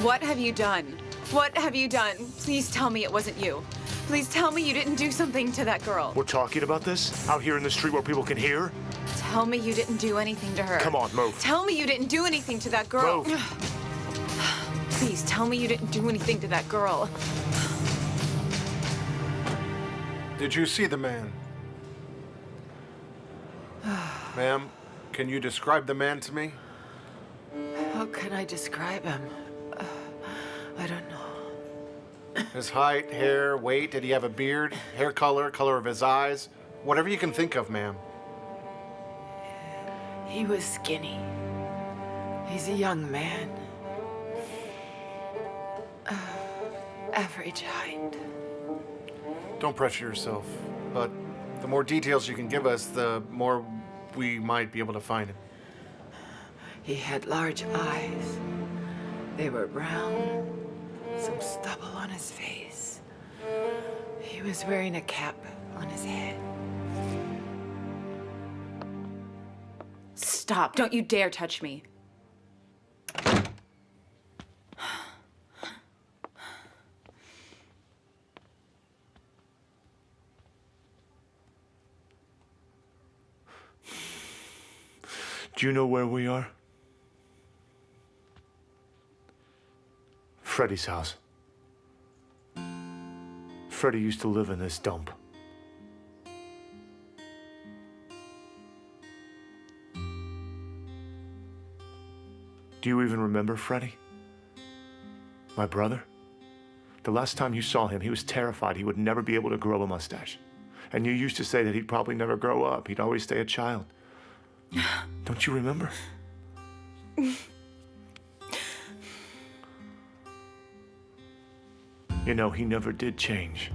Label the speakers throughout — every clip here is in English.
Speaker 1: What have you done? What have you done? Please tell me it wasn't you. Please tell me you didn't do something to that girl.
Speaker 2: We're talking about this? Out here in the street where people can hear?
Speaker 1: Tell me you didn't do anything to her.
Speaker 2: Come on, move.
Speaker 1: Tell me you didn't do anything to that girl.
Speaker 2: Move.
Speaker 1: Please tell me you didn't do anything to that girl.
Speaker 3: Did you see the man? Ma'am, can you describe the man to me?
Speaker 4: How can I describe him? I don't know.
Speaker 3: His height, hair, weight, did he have a beard, hair color, color of his eyes? Whatever you can think of, ma'am.
Speaker 4: He was skinny. He's a young man. Average height.
Speaker 3: Don't pressure yourself, but the more details you can give us, the more we might be able to find him.
Speaker 4: He had large eyes. They were brown, some stubble on his face. He was wearing a cap on his head.
Speaker 1: Stop. Don't you dare touch me.
Speaker 2: Do you know where we are? Freddie's house. Freddie used to live in this dump. Do you even remember Freddie? My brother? The last time you saw him, he was terrified he would never be able to grow a mustache. And you used to say that he'd probably never grow up. He'd always stay a child. Don't you remember? You know, he never did change.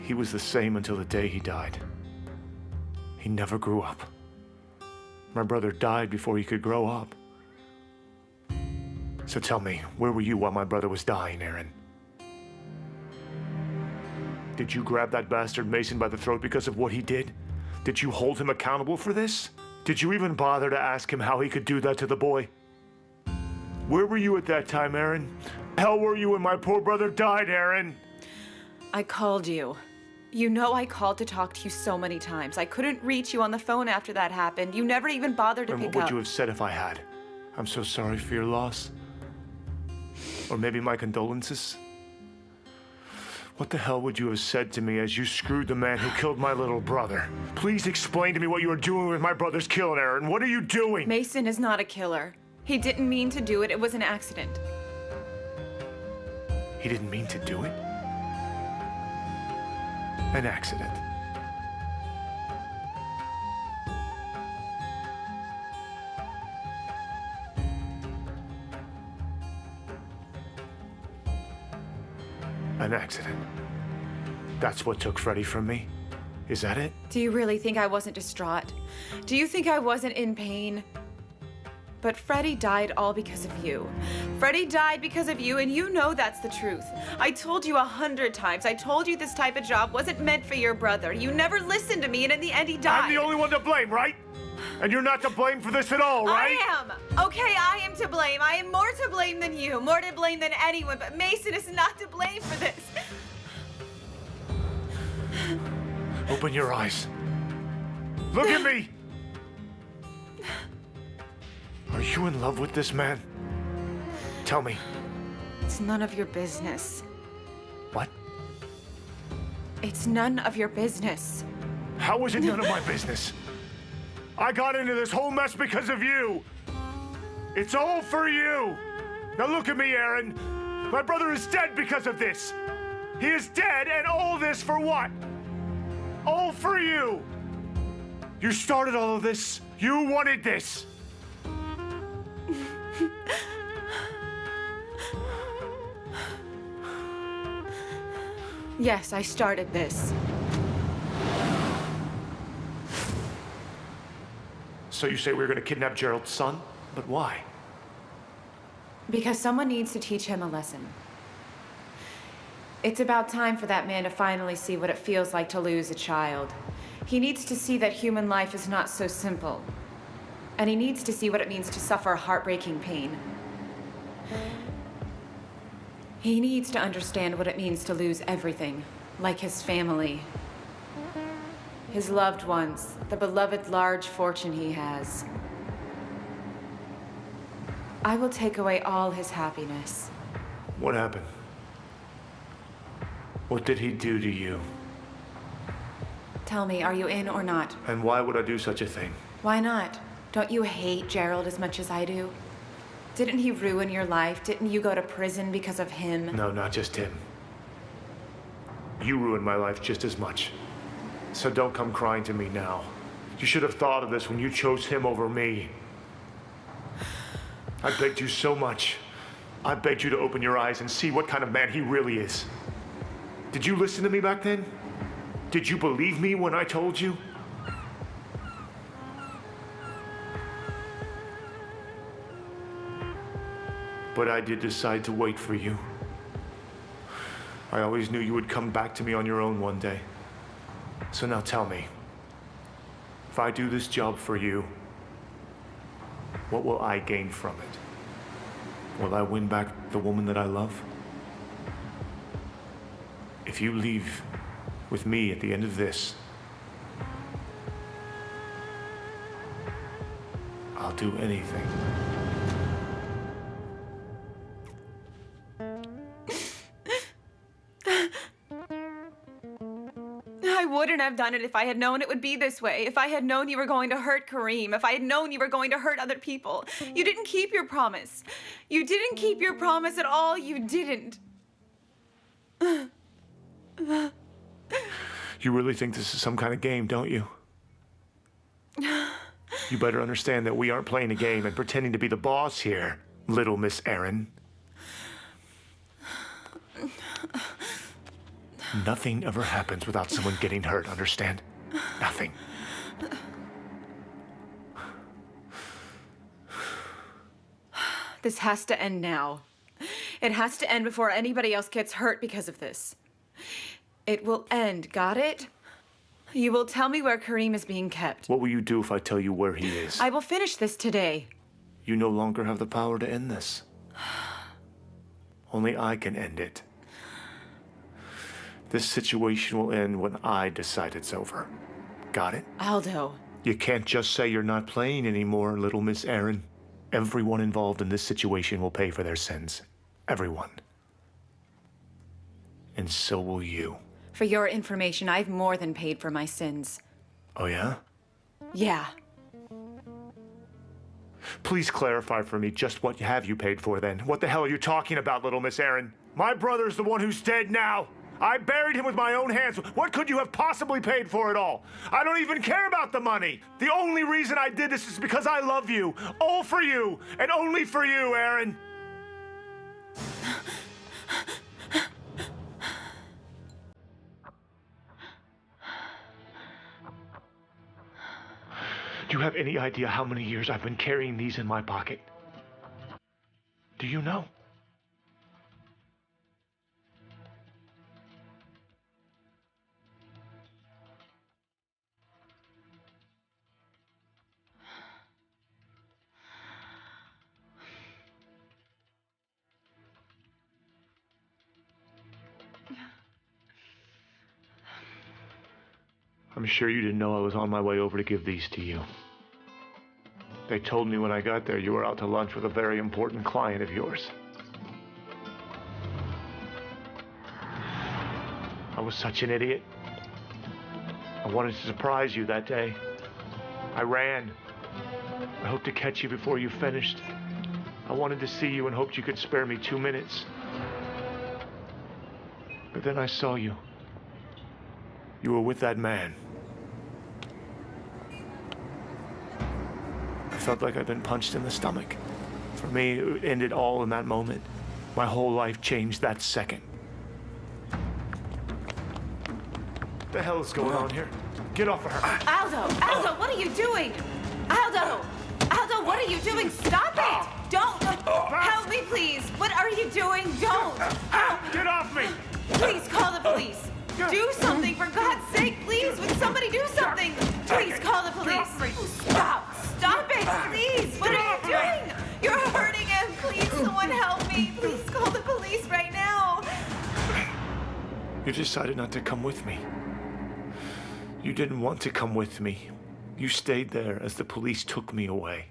Speaker 2: He was the same until the day he died. He never grew up. My brother died before he could grow up. So tell me, where were you while my brother was dying, Aaron? Did you grab that bastard Mason by the throat because of what he did? Did you hold him accountable for this? Did you even bother to ask him how he could do that to the boy? Where were you at that time, Aaron? Hell were you when my poor brother died, Aaron?
Speaker 1: I called you. You know I called to talk to you so many times. I couldn't reach you on the phone after that happened. You never even bothered to
Speaker 2: And
Speaker 1: pick
Speaker 2: what
Speaker 1: up.
Speaker 2: would you have said if I had? I'm so sorry for your loss. Or maybe my condolences. What the hell would you have said to me as you screwed the man who killed my little brother? Please explain to me what you were doing with my brother's killing, Aaron. What are you doing?
Speaker 1: Mason is not a killer. He didn't mean to do it. It was an accident.
Speaker 2: He didn't mean to do it? An accident. An accident. That's what took Freddie from me? Is that it?
Speaker 1: Do you really think I wasn't distraught? Do you think I wasn't in pain? But Freddie died all because of you. Freddie died because of you, and you know that's the truth. I told you 100 times. I told you this type of job wasn't meant for your brother. You never listened to me, and in the end, he died.
Speaker 2: I'm the only one to blame, right? And you're not to blame for this at all, right?
Speaker 1: I am. Okay, I am to blame. I am more to blame than you, more to blame than anyone, but Mason is not to blame for this.
Speaker 2: Open your eyes. Look at me! Are you in love with this man? Tell me.
Speaker 1: It's none of your business.
Speaker 2: What?
Speaker 1: It's none of your business.
Speaker 2: How is it none of my business? I got into this whole mess because of you. It's all for you. Now look at me, Aaron. My brother is dead because of this. He is dead, and all this for what? All for you. You started all of this. You wanted this.
Speaker 1: Yes, I started this.
Speaker 2: So you say we're going to kidnap Gerald's son? But why?
Speaker 1: Because someone needs to teach him a lesson. It's about time for that man to finally see what it feels like to lose a child. He needs to see that human life is not so simple. And he needs to see what it means to suffer heartbreaking pain. He needs to understand what it means to lose everything, like his family, his loved ones, the beloved large fortune he has. I will take away all his happiness.
Speaker 2: What happened? What did he do to you?
Speaker 1: Tell me, are you in or not?
Speaker 2: And why would I do such a thing?
Speaker 1: Why not? Don't you hate Gerald as much as I do? Didn't he ruin your life? Didn't you go to prison because of him?
Speaker 2: No, not just him. You ruined my life just as much. So don't come crying to me now. You should have thought of this when you chose him over me. I begged you so much. I begged you to open your eyes and see what kind of man he really is. Did you listen to me back then? Did you believe me when I told you? But I did decide to wait for you. I always knew you would come back to me on your own one day. So now tell me, if I do this job for you, what will I gain from it? Will I win back the woman that I love? If you leave with me at the end of this, I'll do anything.
Speaker 1: I wouldn't have done it if I had known it would be this way. If I had known you were going to hurt Kareem. If I had known you were going to hurt other people. You didn't keep your promise. You didn't keep your promise at all. You didn't.
Speaker 2: You really think this is some kind of game, don't you? You better understand that we aren't playing a game and pretending to be the boss here, little Miss Erin. Nothing ever happens without someone getting hurt, understand? Nothing.
Speaker 1: This has to end now. It has to end before anybody else gets hurt because of this. It will end, got it? You will tell me where Kareem is being kept.
Speaker 2: What will you do if I tell you where he is?
Speaker 1: I will finish this today.
Speaker 2: You no longer have the power to end this. Only I can end it. This situation will end when I decide it's over. Got it?
Speaker 1: Aldo.
Speaker 2: You can't just say you're not playing anymore, little Miss Erin. Everyone involved in this situation will pay for their sins. Everyone. And so will you.
Speaker 1: For your information, I've more than paid for my sins.
Speaker 2: Oh, yeah?
Speaker 1: Yeah.
Speaker 2: Please clarify for me just what have you paid for then? What the hell are you talking about, little Miss Erin? My brother's the one who's dead now. I buried him with my own hands. What could you have possibly paid for it all? I don't even care about the money. The only reason I did this is because I love you. All for you, and only for you, Erin. Do you have any idea how many years I've been carrying these in my pocket? Do you know? I'm sure you didn't know I was on my way over to give these to you. They told me when I got there you were out to lunch with a very important client of yours. I was such an idiot. I wanted to surprise you that day. I ran. I hoped to catch you before you finished. I wanted to see you and hoped you could spare me 2 minutes. But then I saw you. You were with that man. I felt like I'd been punched in the stomach. For me, it ended all in that moment. My whole life changed that second. What the hell is going on here? Get off of her.
Speaker 1: Aldo, what are you doing? Aldo, what are you doing? Stop it! Don't! Help me, please! What are you doing? Don't! Help!
Speaker 2: Get off me!
Speaker 1: Please call the police! Do something, for God's sake, please! Would somebody do something? Please call the police! Stop! Stop it!
Speaker 2: decided not to come with me. You didn't want to come with me. You stayed there as the police took me away.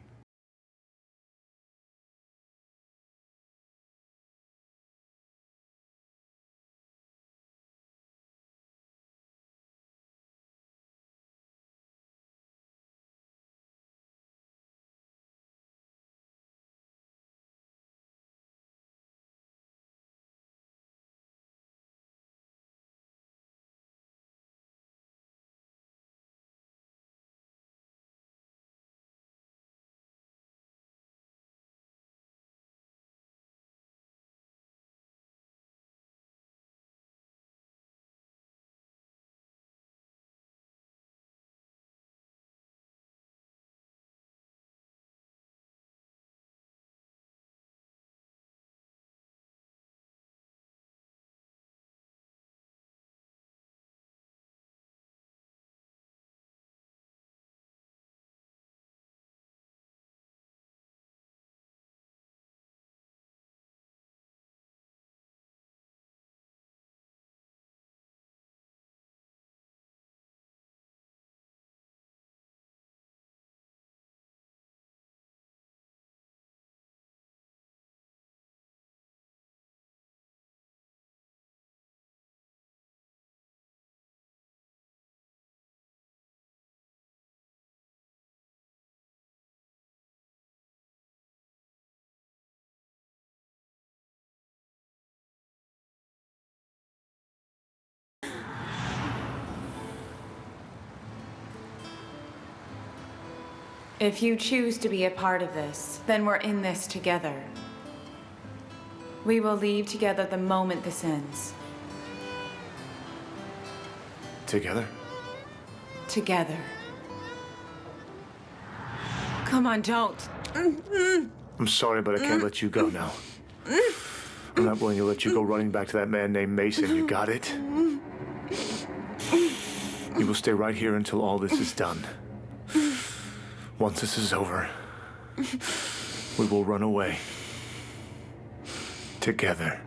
Speaker 1: If you choose to be a part of this, then we're in this together. We will leave together the moment this ends.
Speaker 2: Together?
Speaker 1: Together. Come on, don't.
Speaker 2: I'm sorry, but I can't let you go now. I'm not willing to let you go running back to that man named Mason. You got it? You will stay right here until all this is done. Once this is over, we will run away. Together.